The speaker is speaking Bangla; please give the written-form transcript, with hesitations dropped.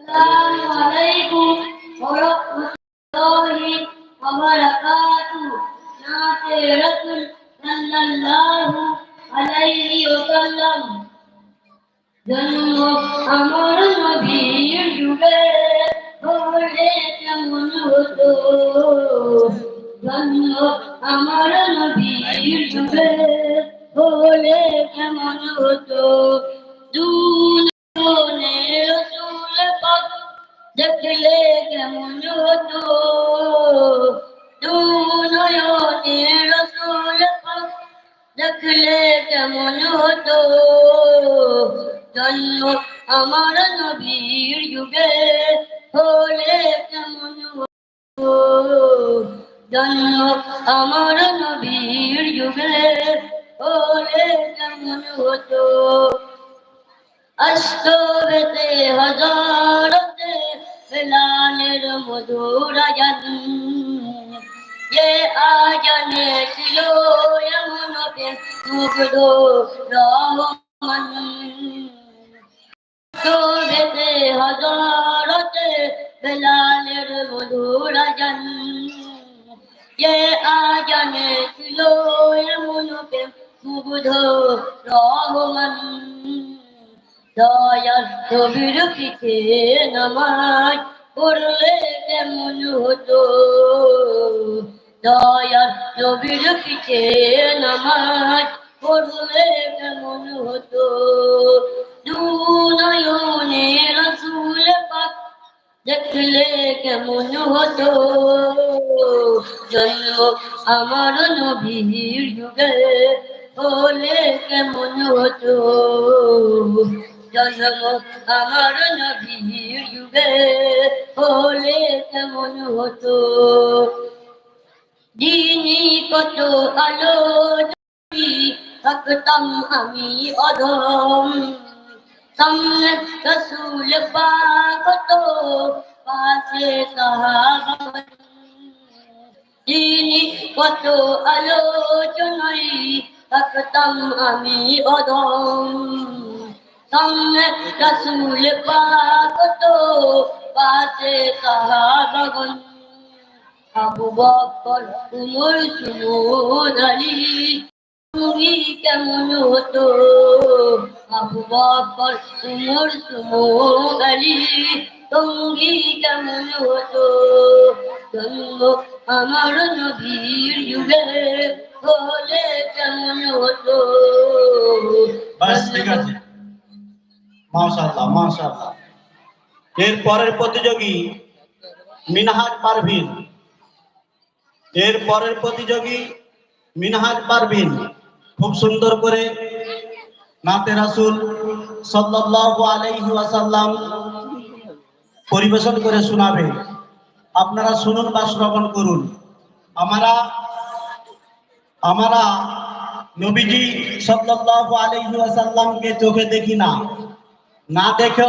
Assalamualaikum warahmatullahi wabarakatuh. Nabi Rasul sallallahu alaihi wasallam. জন্ম আমার নবীর যুগে হলে কেমন হতো, জন্ম আমার নবীর যুগে হলে কেমন হতো। দুনিয়ার রাসূল পাক দেখলে কেমন হতো, দুনিয়ার রাসূল পাক দেখলে কেমন হতো। জন্ম আমার নবীর যুগে হলে কেমন হতো, জন্ম আমার নবীর যুগে হলে কেমন হতো। আস্তবেতে হযরতে বেলালের মধুর আযান, যে আযানে ছিল এমন মুগ্ধ রহমান। আস্তবেতে হযরতে বেলালের মধুর আযান, যে আযানে ছিল এমন মুগ্ধ রহমান। দয়াল নবীর পিছে নামাজ পড়লে কেমন হতো, দয়াল নবীর পিছে নামাজ পড়লে কেমন হতো। দুনয়নে রাসূল পাক দেখলে কেমন হতো, জন্ম আমার নবীর যুগে হলে কেমন হতো, জন্ম আমার নবীর যুগে হলে কেমন হতো। দিনই কত আলো যদি থাকতাম আমি অধম, সামনে রাসূল পাক তো পাশে সাহাবা। দিনই কত আলোচনায় থাকতাম আমি অধম, সামনে রাসূল পাক তো পাশে সাহাবাগণ। আবু বকর উমর উসমান আলী তুমি কেমন হতো, আবু বকর উমর উসমান আলী তুমি কেমন হতো। জন্ম আমার নবীর যুগে হলে কেমন হতো। বাস ঠিক আছে, মাশাআল্লাহ মাশাআল্লাহ। এর পরের প্রতিযোগী মিনহাজ পারভিন, এর পরের প্রতিযোগী মিনহাজ পারভিন খুব সুন্দর করে নাতে রাসূল সাল্লাল্লাহু আলাইহি ওয়াসাল্লাম পরিবেশন করে শোনাবে। আপনারা শুনুন বা শ্রবণ করুন। আমরা নবীজি সাল্লাল্লাহু আলাইহি ওয়াসাল্লামকে চোখে দেখি না, না দেখেও